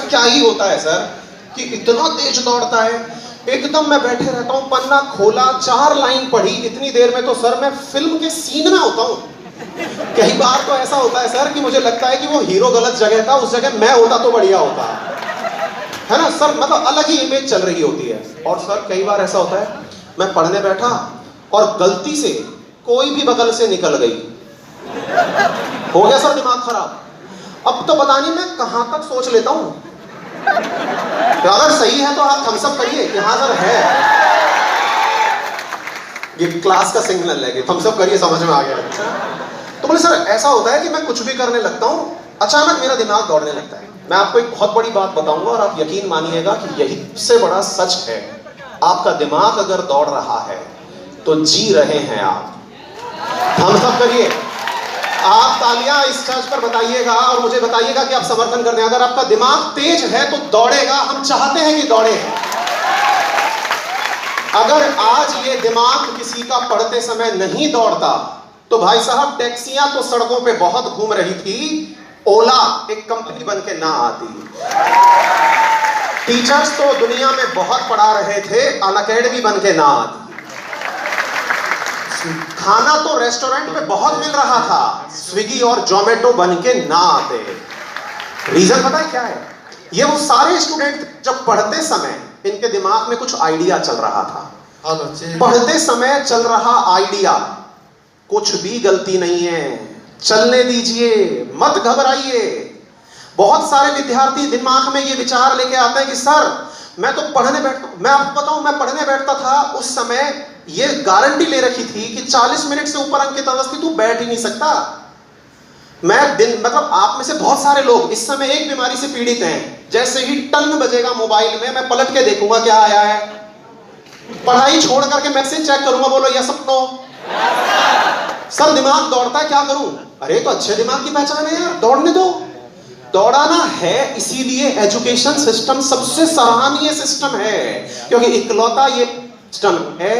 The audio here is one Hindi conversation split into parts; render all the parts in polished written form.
क्या ही होता है सर कि इतना तेज दौड़ता है, एकदम मैं बैठे रहता हूँ, पन्ना खोला, 4 लाइन पढ़ी, इतनी देर में तो सर मैं फिल्म के सीन में होता हूँ। कई बार तो ऐसा होता है सर कि मुझे लगता है कि वो हीरो गलत जगह था, उस जगह मैं होता तो बढ़िया होता है ना सर। मतलब अलग ही इमेज चल रही होती है। और सर कई बार ऐसा होता है, मैं पढ़ने बैठा और गलती से कोई भी बगल से निकल गई, हो गया सर दिमाग खराब। अब तो पता नहीं मैं कहां तक सोच लेता हूं। तो अगर सही है तो आप थम्स अप करिए कि हाँ सर है, ये क्लास का सिग्नल है कि थम्स अप करिए, समझ में आ गया। तो बोले सर ऐसा होता है कि मैं कुछ भी करने लगता हूं, अचानक मेरा दिमाग दौड़ने लगता है। मैं आपको एक बहुत बड़ी बात बताऊंगा और आप यकीन मानिएगा कि यही सबसे बड़ा सच है। आपका दिमाग अगर दौड़ रहा है तो जी रहे हैं आप। थम्स अप करिए, आप तालियां इस चर्च पर बताइएगा और मुझे बताइएगा कि आप समर्थन करते हैं। अगर आपका दिमाग तेज है तो दौड़ेगा, हम चाहते हैं कि दौड़े। अगर आज ये दिमाग किसी का पढ़ते समय नहीं दौड़ता तो भाई साहब टैक्सियां तो सड़कों पे बहुत घूम रही थी, ओला एक कंपनी बन के ना आती। टीचर्स तो दुनिया में बहुत पढ़ा रहे थे, अनअकैडमी बन के ना आती। खाना तो रेस्टोरेंट में बहुत मिल रहा था, स्विगी और जोमेटो बन के ना आते। रीजन पता है क्या है? ये वो सारे स्टूडेंट जब पढ़ते समय इनके दिमाग में कुछ आइडिया चल रहा था। पढ़ते समय चल रहा आइडिया, कुछ भी गलती नहीं है, चलने दीजिए, मत घबराइए। बहुत सारे विद्यार्थी दिमाग में ये विचार लेके आते हैं कि सर मैं तो पढ़ने बैठता हूं। मैं आपको बताऊं, मैं पढ़ने बैठता था उस समय ये गारंटी ले रखी थी कि 40 मिनट से ऊपर अंकित अवस्थी तू बैठ ही नहीं सकता। मैं मतलब आप में से बहुत सारे लोग इस समय एक बीमारी से पीड़ित हैं, जैसे ही टन बजेगा मोबाइल में मैं पलट के देखूंगा क्या आया है, पढ़ाई छोड़ करके मैसेज चेक करूंगा, बोलो यस और नो। सर दिमाग दौड़ता है, क्या करूं? अरे तो अच्छे दिमाग की पहचान है यार, दौड़ने दो। दौड़ाना है, इसीलिए एजुकेशन सिस्टम सबसे सराहनीय सिस्टम है, क्योंकि इकलौता ये सिस्टम है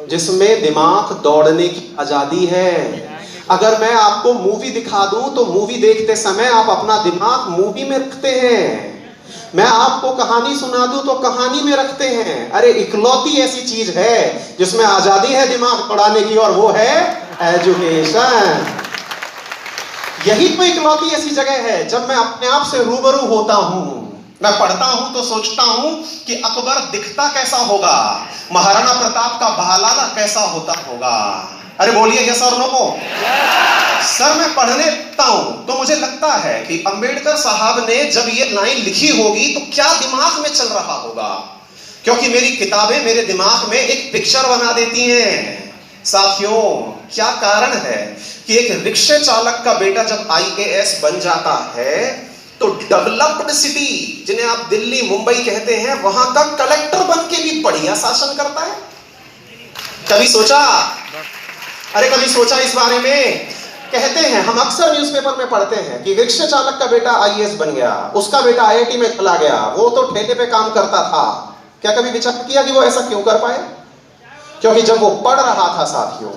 जिसमें दिमाग दौड़ने की आजादी है। अगर मैं आपको मूवी दिखा दूं तो मूवी देखते समय आप अपना दिमाग मूवी में रखते हैं। मैं आपको कहानी सुना दूं तो कहानी में रखते हैं। अरे इकलौती ऐसी चीज है जिसमें आजादी है दिमाग दौड़ाने की, और वो है एजुकेशन। यही तो इकलौती ऐसी जगह है जब मैं अपने आप से रूबरू होता हूं। मैं पढ़ता हूं तो सोचता हूं कि अकबर दिखता कैसा होगा, महाराणा प्रताप का भालाला कैसा होता होगा। अरे बोलिए यस और नो। सर मैं पढ़ने लगता हूं तो मुझे लगता है कि अंबेडकर साहब ने जब ये लाइन लिखी होगी तो क्या दिमाग में चल रहा होगा, क्योंकि मेरी किताबें मेरे दिमाग में एक पिक्चर बना देती हैं। साथियों क्या कारण है कि एक रिक्शा चालक का बेटा जब IAS बन जाता है तो डेवलप्ड सिटी, जिन्हें आप दिल्ली मुंबई कहते हैं, वहां का कलेक्टर बन के भी बढ़िया शासन करता है। कभी सोचा? अरे कभी सोचा इस बारे में? कहते हैं, हम अक्सर न्यूज़पेपर में पढ़ते हैं कि रिक्शा चालक का बेटा IAS बन गया, उसका बेटा IIT में चला गया, वो तो ठेके पे काम करता था। क्या कभी विचार किया कि वो ऐसा क्यों कर पाए? क्योंकि जब वो पढ़ रहा था साथियों,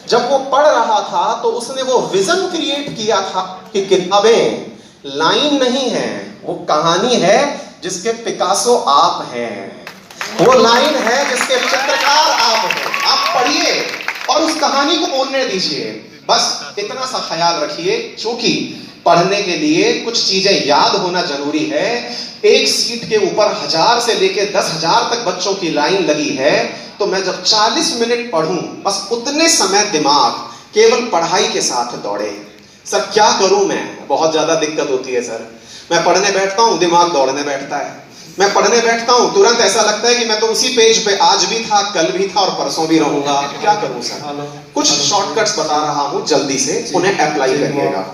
जब वो पढ़ रहा था तो उसने वो विजन क्रिएट किया था कि किताबें लाइन नहीं है, वो कहानी है जिसके पिकासो आप हैं, वो लाइन है जिसके चित्रकार आप हैं। आप पढ़िए और उस कहानी को बोलने दीजिए। बस इतना सा ख्याल रखिए, चूंकि पढ़ने के लिए कुछ चीजें याद होना जरूरी है। एक सीट के ऊपर 1000 से लेकर 10,000 तक बच्चों की लाइन लगी है, तो मैं जब 40 मिनट पढ़ूं बस उतने समय दिमाग केवल पढ़ाई के साथ दौड़े। सर क्या करूं मैं? बहुत ज्यादा दिक्कत होती है सर। मैं पढ़ने बैठता हूं, दिमाग दौड़ने बैठता है। मैं पढ़ने बैठता हूं, तुरंत ऐसा लगता है कि मैं तो उसी पेज पे आज भी था, कल भी था और परसों भी रहूंगा। क्या करूं सर? कुछ शॉर्टकट्स बता रहा हूं, जल्दी से उन्हें अप्लाई करिएगा।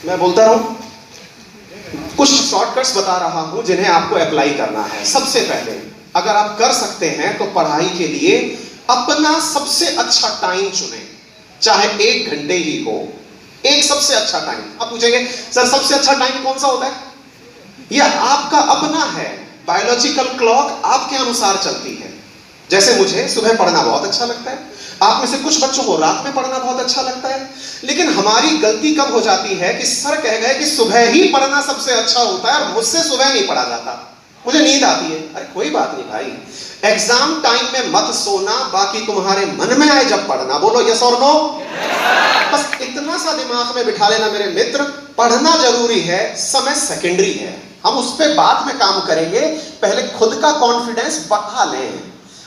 मैं बोलता रहूं, कुछ शॉर्टकट्स बता रहा हूं जिन्हें आपको अप्लाई करना है। सबसे पहले अगर आप कर सकते हैं तो पढ़ाई के लिए अपना सबसे अच्छा टाइम चुनें, चाहे 1 घंटे ही हो। एक सबसे अच्छा टाइम। आप पूछेंगे सर सबसे अच्छा टाइम कौन सा होता है? यह आपका अपना है। बायोलॉजिकल क्लॉक आपके अनुसार चलती है। जैसे मुझे सुबह पढ़ना बहुत अच्छा लगता है, आप में से कुछ बच्चों को रात में पढ़ना बहुत अच्छा लगता है, लेकिन हमारी गलती कब हो जाती है कि सर कह गए कि सुबह ही पढ़ना सबसे अच्छा होता है और मुझसे सुबह नहीं पढ़ा जाता, मुझे नींद आती है। अरे कोई बात नहीं भाई, एग्जाम टाइम में मत सोना, बाकी तुम्हारे मन में आए जब पढ़ना। बोलो यस और नो। बस इतना सा दिमाग में बिठा लेना मेरे मित्र, पढ़ना जरूरी है, समय सेकेंडरी है। हम उस पर बाद में काम करेंगे, पहले खुद का कॉन्फिडेंस बढ़ा लें।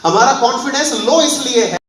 हमारा कॉन्फिडेंस लो इसलिए है